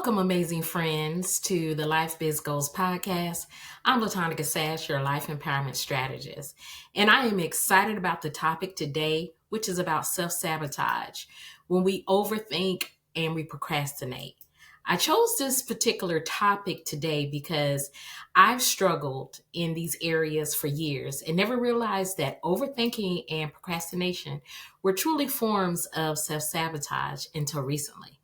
Welcome, amazing friends, to the Life Biz Goals podcast. I'm Latonica Sash, your life empowerment strategist, and I am excited about the topic today, which is about self-sabotage, when we overthink and we procrastinate. I chose this particular topic today because I've struggled in these areas for years and never realized that overthinking and procrastination were truly forms of self-sabotage until recently.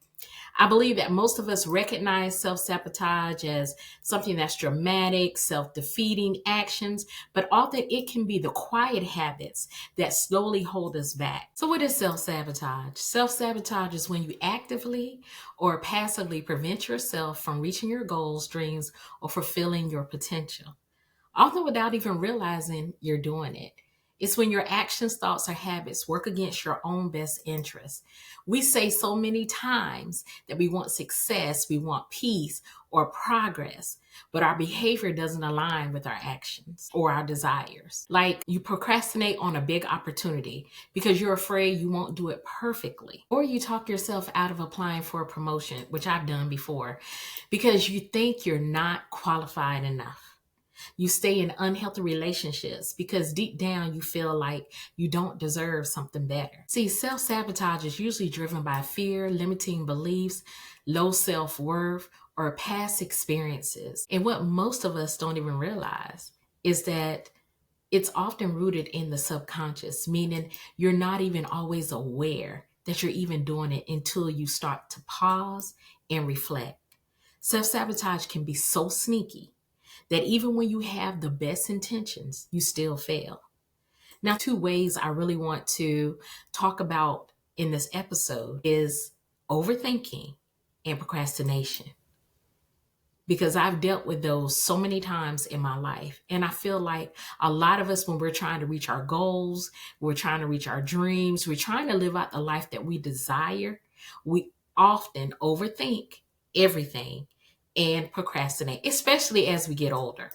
I believe that most of us recognize self-sabotage as something that's dramatic, self-defeating actions, but often it can be the quiet habits that slowly hold us back. So what is self-sabotage? Self-sabotage is when you actively or passively prevent yourself from reaching your goals, dreams, or fulfilling your potential, often without even realizing you're doing it. It's when your actions, thoughts, or habits work against your own best interests. We say so many times that we want success, we want peace or progress, but our behavior doesn't align with our actions or our desires. Like you procrastinate on a big opportunity because you're afraid you won't do it perfectly. Or you talk yourself out of applying for a promotion, which I've done before, because you think you're not qualified enough. You stay in unhealthy relationships because deep down you feel like you don't deserve something better. See, self-sabotage is usually driven by fear, limiting beliefs, low self-worth, or past experiences. And what most of us don't even realize is that it's often rooted in the subconscious, meaning you're not even always aware that you're even doing it until you start to pause and reflect. Self-sabotage can be so sneaky that even when you have the best intentions, you still fail. Now, two ways I really want to talk about in this episode is overthinking and procrastination, because I've dealt with those so many times in my life. And I feel like a lot of us, when we're trying to reach our goals, we're trying to reach our dreams, we're trying to live out the life that we desire, we often overthink everything and procrastinate, especially as we get older.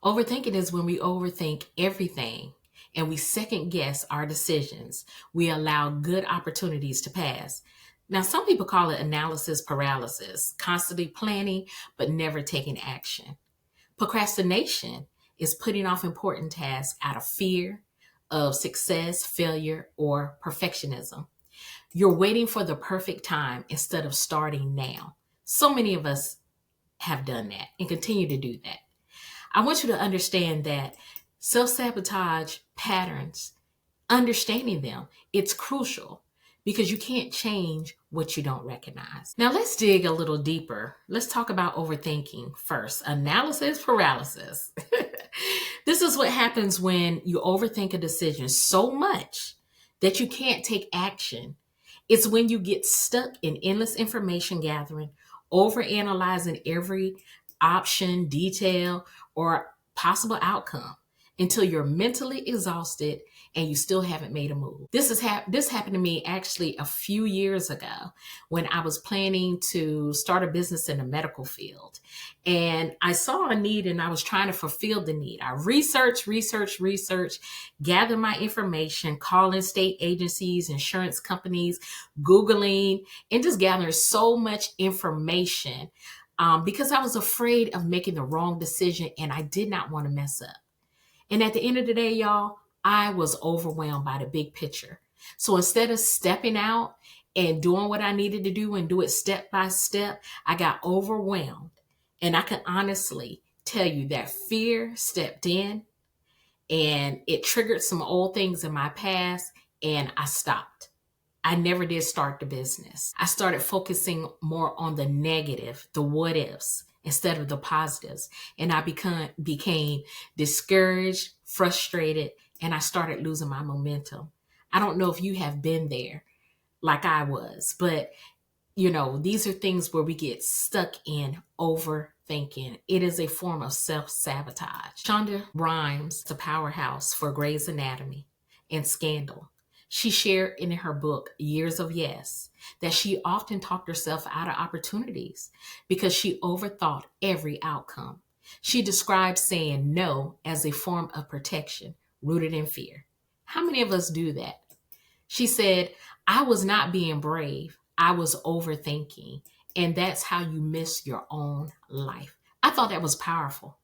Overthinking is when we overthink everything and we second guess our decisions. We allow good opportunities to pass. Now, some people call it analysis paralysis, constantly planning but never taking action. Procrastination is putting off important tasks out of fear of success, failure, or perfectionism. You're waiting for the perfect time instead of starting now. So many of us have done that and continue to do that. I want you to understand that self-sabotage patterns, understanding them, it's crucial because you can't change what you don't recognize. Now let's dig a little deeper. Let's talk about overthinking first. Analysis paralysis. This is what happens when you overthink a decision so much that you can't take action. It's when you get stuck in endless information gathering, overanalyzing every option, detail, or possible outcome until you're mentally exhausted and you still haven't made a move. This happened to me actually a few years ago when I was planning to start a business in the medical field. And I saw a need and I was trying to fulfill the need. I researched, gathered my information, calling state agencies, insurance companies, Googling, and just gathering so much information because I was afraid of making the wrong decision and I did not want to mess up. And at the end of the day, y'all, I was overwhelmed by the big picture. So instead of stepping out and doing what I needed to do and do it step by step, I got overwhelmed. And I can honestly tell you that fear stepped in and it triggered some old things in my past and I stopped. I never did start the business. I started focusing more on the negative, the what ifs, instead of the positives. And I became discouraged, frustrated, and I started losing my momentum. I don't know if you have been there like I was, but these are things where we get stuck in overthinking. It is a form of self-sabotage. Shonda Rhimes, the powerhouse for Grey's Anatomy and Scandal, she shared in her book, Years of Yes, that she often talked herself out of opportunities because she overthought every outcome. She described saying no as a form of protection rooted in fear. How many of us do that? She said, I was not being brave. I was overthinking. And that's how you miss your own life. I thought that was powerful.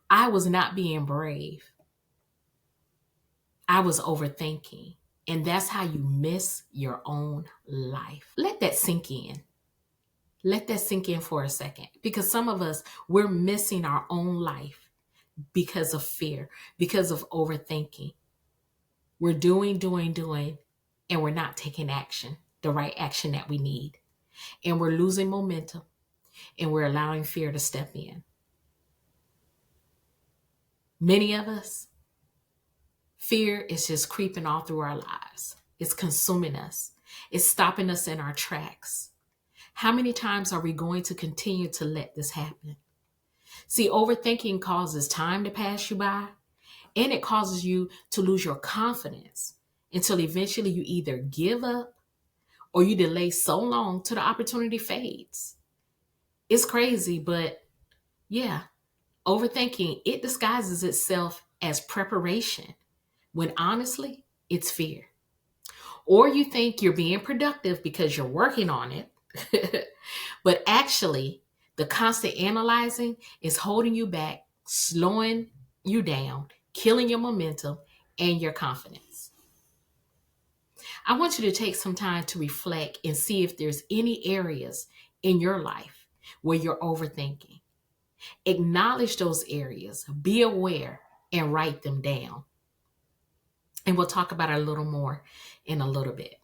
I was not being brave. I was overthinking. And that's how you miss your own life. Let that sink in. Let that sink in for a second. Because some of us, we're missing our own life because of fear, because of overthinking. We're doing, and we're not taking action, the right action that we need. And we're losing momentum, and we're allowing fear to step in. Many of us, fear is just creeping all through our lives. It's consuming us. It's stopping us in our tracks. How many times are we going to continue to let this happen? See, overthinking causes time to pass you by, and it causes you to lose your confidence until eventually you either give up or you delay so long till the opportunity fades. It's crazy, but yeah, overthinking, it disguises itself as preparation when honestly, it's fear. Or you think you're being productive because you're working on it, but actually, the constant analyzing is holding you back, slowing you down, killing your momentum and your confidence. I want you to take some time to reflect and see if there's any areas in your life where you're overthinking. Acknowledge those areas, be aware, and write them down. And we'll talk about it a little more in a little bit.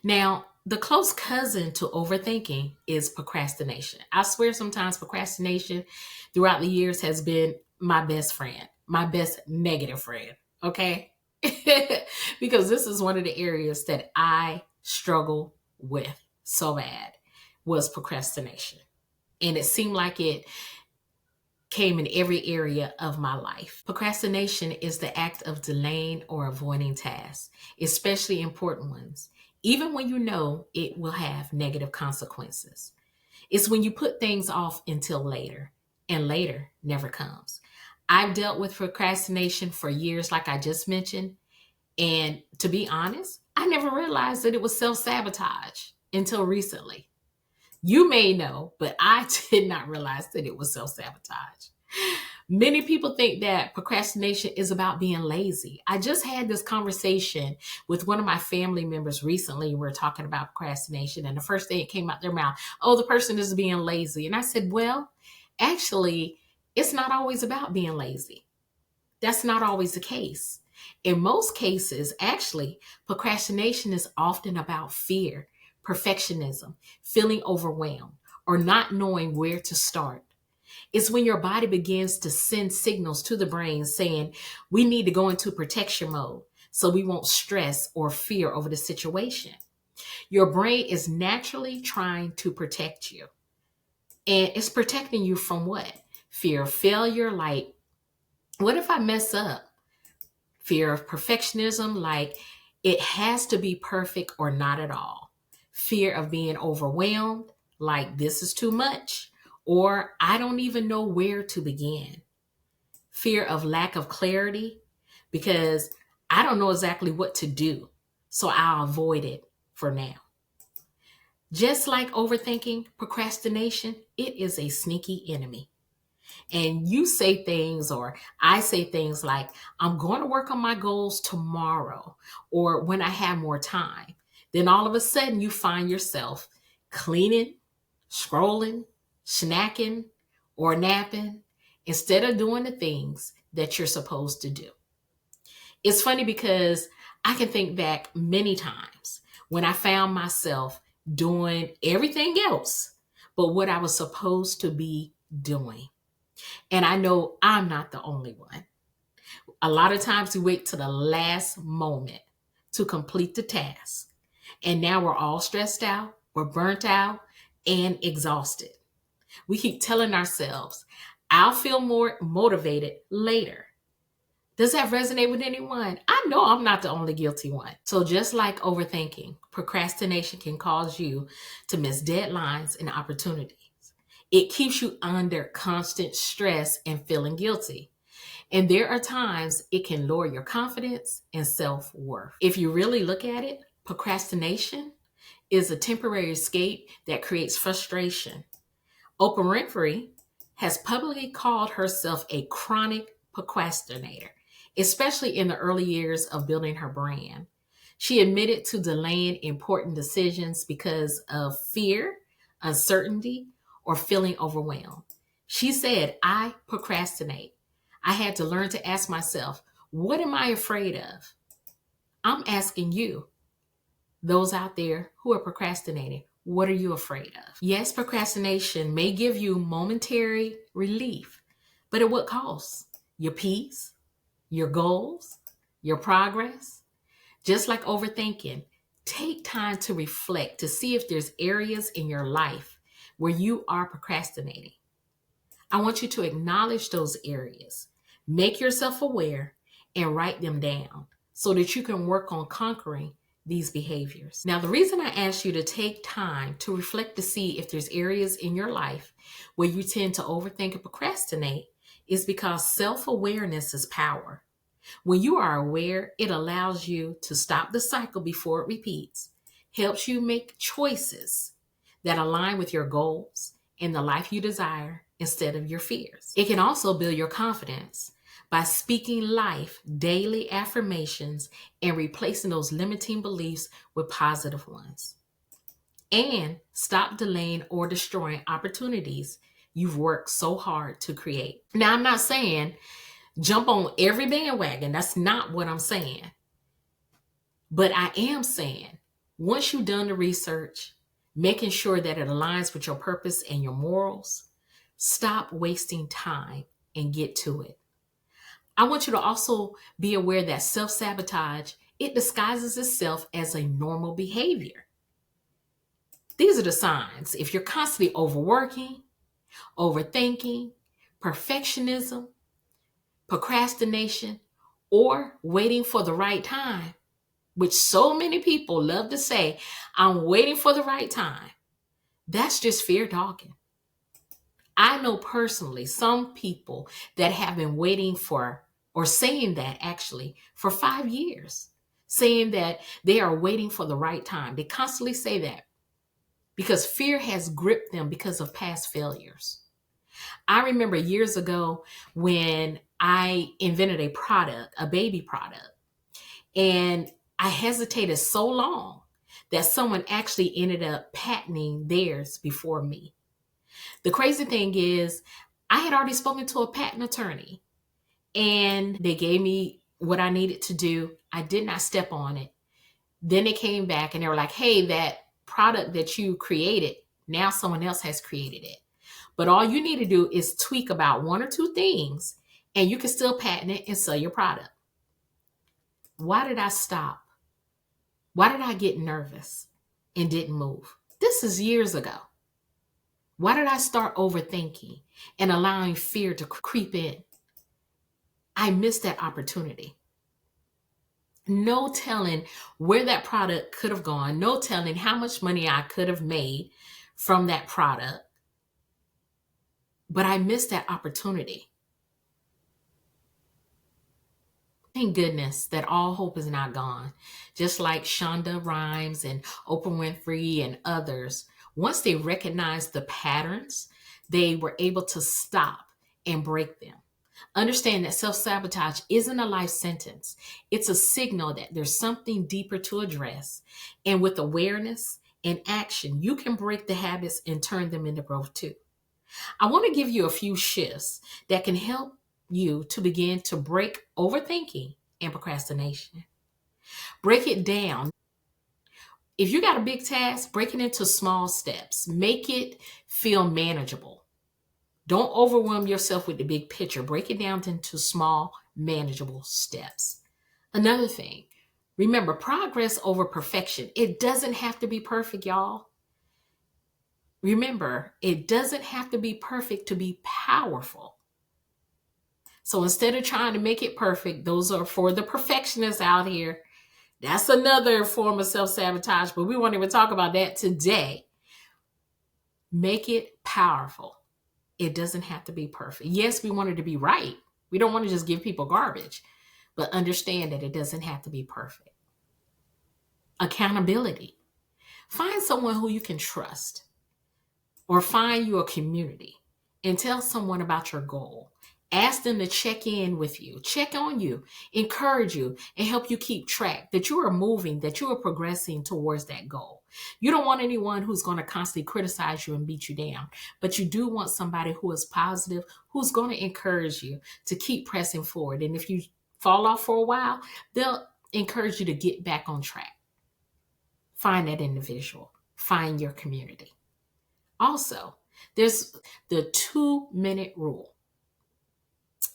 Now, the close cousin to overthinking is procrastination. I swear sometimes procrastination throughout the years has been my best friend, my best negative friend, okay? Because this is one of the areas that I struggle with so bad was procrastination. And it seemed like it came in every area of my life. Procrastination is the act of delaying or avoiding tasks, especially important ones, even when you know it will have negative consequences. It's when you put things off until later, and later never comes. I've dealt with procrastination for years, like I just mentioned, and to be honest, I never realized that it was self-sabotage until recently. You may know, but I did not realize that it was self-sabotage. Many people think that procrastination is about being lazy. I just had this conversation with one of my family members recently. We were talking about procrastination, and the first thing that came out their mouth, oh, the person is being lazy. And I said, well, actually, it's not always about being lazy. That's not always the case. In most cases, actually, procrastination is often about fear, perfectionism, feeling overwhelmed, or not knowing where to start. It's when your body begins to send signals to the brain saying, we need to go into protection mode so we won't stress or fear over the situation. Your brain is naturally trying to protect you. And it's protecting you from what? Fear of failure, like, what if I mess up? Fear of perfectionism, like it has to be perfect or not at all. Fear of being overwhelmed, like this is too much, or I don't even know where to begin. Fear of lack of clarity, because I don't know exactly what to do, so I'll avoid it for now. Just like overthinking, procrastination, it is a sneaky enemy. And you say things, or I say things like, I'm going to work on my goals tomorrow, or when I have more time. Then all of a sudden you find yourself cleaning, scrolling, snacking, or napping instead of doing the things that you're supposed to do. It's funny because I can think back many times when I found myself doing everything else but what I was supposed to be doing. And I know I'm not the only one. A lot of times we wait to the last moment to complete the task. And now we're all stressed out, we're burnt out, and exhausted. We keep telling ourselves, I'll feel more motivated later. Does that resonate with anyone? I know I'm not the only guilty one. So just like overthinking, procrastination can cause you to miss deadlines and opportunities. It keeps you under constant stress and feeling guilty. And there are times it can lower your confidence and self-worth. If you really look at it, procrastination is a temporary escape that creates frustration. Oprah Winfrey has publicly called herself a chronic procrastinator, especially in the early years of building her brand. She admitted to delaying important decisions because of fear, uncertainty, or feeling overwhelmed. She said, I procrastinate. I had to learn to ask myself, what am I afraid of? I'm asking you, those out there who are procrastinating, what are you afraid of? Yes, procrastination may give you momentary relief, but at what cost? Your peace, your goals, your progress? Just like overthinking, take time to reflect to see if there's areas in your life where you are procrastinating. I want you to acknowledge those areas, make yourself aware, and write them down so that you can work on conquering these behaviors. Now, the reason I asked you to take time to reflect to see if there's areas in your life where you tend to overthink and procrastinate is because self-awareness is power. When you are aware, it allows you to stop the cycle before it repeats, helps you make choices that align with your goals and the life you desire instead of your fears. It can also build your confidence by speaking life, daily affirmations, and replacing those limiting beliefs with positive ones. And stop delaying or destroying opportunities you've worked so hard to create. Now, I'm not saying jump on every bandwagon. That's not what I'm saying. But I am saying, once you've done the research, making sure that it aligns with your purpose and your morals, stop wasting time and get to it. I want you to also be aware that self-sabotage, it disguises itself as a normal behavior. These are the signs. If you're constantly overworking, overthinking, perfectionism, procrastination, or waiting for the right time, which so many people love to say, I'm waiting for the right time. That's just fear talking. I know personally some people that have been waiting for, or saying that actually, for 5 years, saying that they are waiting for the right time. They constantly say that because fear has gripped them because of past failures. I remember years ago when I invented a product, a baby product, and I hesitated so long that someone actually ended up patenting theirs before me. The crazy thing is, I had already spoken to a patent attorney and they gave me what I needed to do. I did not step on it. Then they came back and they were like, hey, that product that you created, now someone else has created it. But all you need to do is tweak about 1 or 2 things and you can still patent it and sell your product. Why did I stop? Why did I get nervous and didn't move? This is years ago. Why did I start overthinking and allowing fear to creep in? I missed that opportunity. No telling where that product could have gone. No telling how much money I could have made from that product. But I missed that opportunity. Thank goodness that all hope is not gone. Just like Shonda Rhimes and Oprah Winfrey and others, once they recognized the patterns, they were able to stop and break them. Understand that self-sabotage isn't a life sentence. It's a signal that there's something deeper to address. And with awareness and action, you can break the habits and turn them into growth too. I want to give you a few shifts that can help you to begin to break overthinking and procrastination. Break it down. If you got a big task, break it into small steps. Make it feel manageable. Don't overwhelm yourself with the big picture. Break it down into small, manageable steps. Another thing, remember, progress over perfection. It doesn't have to be perfect, y'all. Remember, it doesn't have to be perfect to be powerful. So instead of trying to make it perfect, those are for the perfectionists out here. That's another form of self-sabotage, but we won't even talk about that today. Make it powerful. It doesn't have to be perfect. Yes, we want it to be right. We don't want to just give people garbage, but understand that it doesn't have to be perfect. Accountability. Find someone who you can trust, or find you a community and tell someone about your goal. Ask them to check in with you, check on you, encourage you, and help you keep track that you are moving, that you are progressing towards that goal. You don't want anyone who's going to constantly criticize you and beat you down, but you do want somebody who is positive, who's going to encourage you to keep pressing forward. And if you fall off for a while, they'll encourage you to get back on track. Find that individual, find your community. Also, there's the 2-minute rule.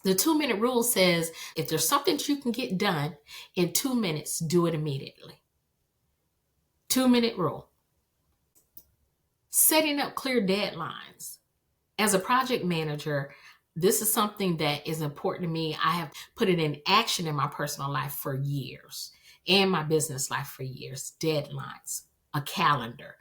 The 2-minute rule says if there's something that you can get done in 2 minutes, do it immediately. 2-minute rule. Setting up clear deadlines. As a project manager, this is something that is important to me. I have put it in action in my personal life for years and my business life for years. Deadlines, a calendar,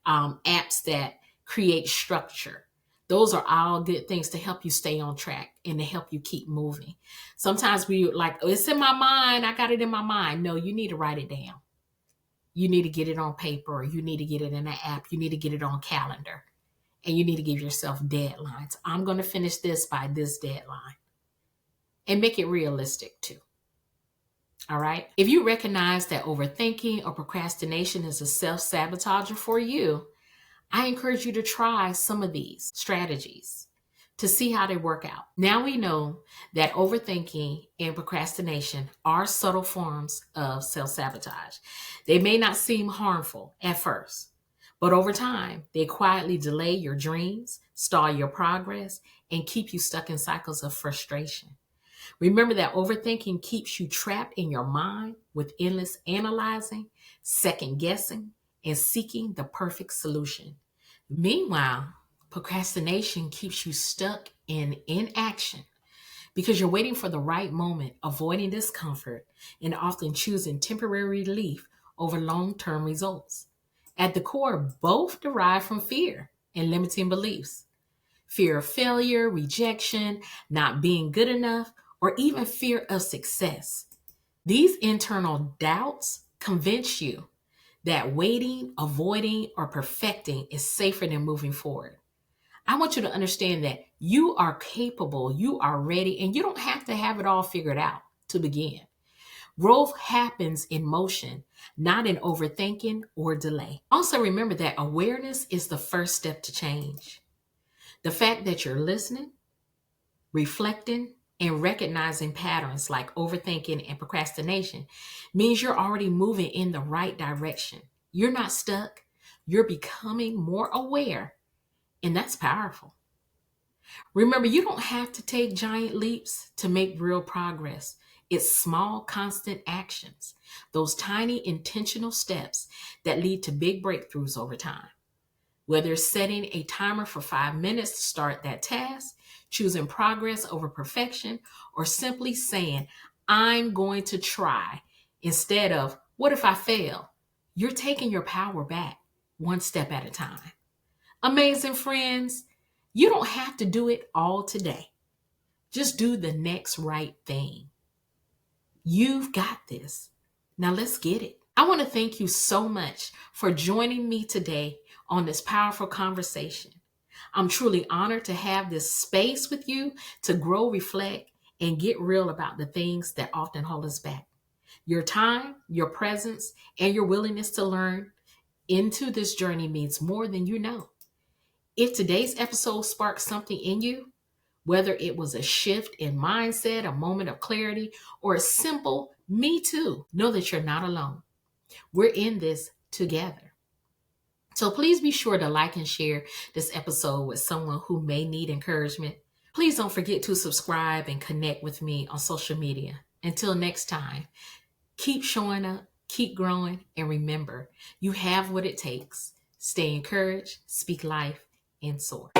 apps that create structure. Those are all good things to help you stay on track and to help you keep moving. Sometimes we like, oh, it's in my mind. I got it in my mind. No, you need to write it down. You need to get it on paper, or you need to get it in an app. You need to get it on calendar, and you need to give yourself deadlines. I'm going to finish this by this deadline, and make it realistic too. All right. If you recognize that overthinking or procrastination is a self-sabotager for you, I encourage you to try some of these strategies to see how they work out. Now we know that overthinking and procrastination are subtle forms of self-sabotage. They may not seem harmful at first, but over time, they quietly delay your dreams, stall your progress, and keep you stuck in cycles of frustration. Remember that overthinking keeps you trapped in your mind with endless analyzing, second guessing, and seeking the perfect solution. Meanwhile, procrastination keeps you stuck in inaction because you're waiting for the right moment, avoiding discomfort, and often choosing temporary relief over long-term results. At the core, both derive from fear and limiting beliefs. Fear of failure, rejection, not being good enough, or even fear of success. These internal doubts convince you that waiting, avoiding, or perfecting is safer than moving forward. I want you to understand that you are capable, you are ready, and you don't have to have it all figured out to begin. Growth happens in motion, not in overthinking or delay. Also, remember that awareness is the first step to change. The fact that you're listening, reflecting, and recognizing patterns like overthinking and procrastination means you're already moving in the right direction. You're not stuck. You're becoming more aware, and that's powerful. Remember, you don't have to take giant leaps to make real progress. It's small, constant actions, those tiny intentional steps that lead to big breakthroughs over time. Whether it's setting a timer for 5 minutes to start that task, choosing progress over perfection, or simply saying, I'm going to try instead of, what if I fail? You're taking your power back one step at a time. Amazing friends, you don't have to do it all today. Just do the next right thing. You've got this. Now let's get it. I want to thank you so much for joining me today on this powerful conversation. I'm truly honored to have this space with you to grow, reflect, and get real about the things that often hold us back. Your time, your presence, and your willingness to learn into this journey means more than you know. If today's episode sparked something in you, whether it was a shift in mindset, a moment of clarity, or a simple me too, know that you're not alone. We're in this together. So please be sure to like and share this episode with someone who may need encouragement. Please don't forget to subscribe and connect with me on social media. Until next time, keep showing up, keep growing, and remember, you have what it takes. Stay encouraged, speak life, and soar.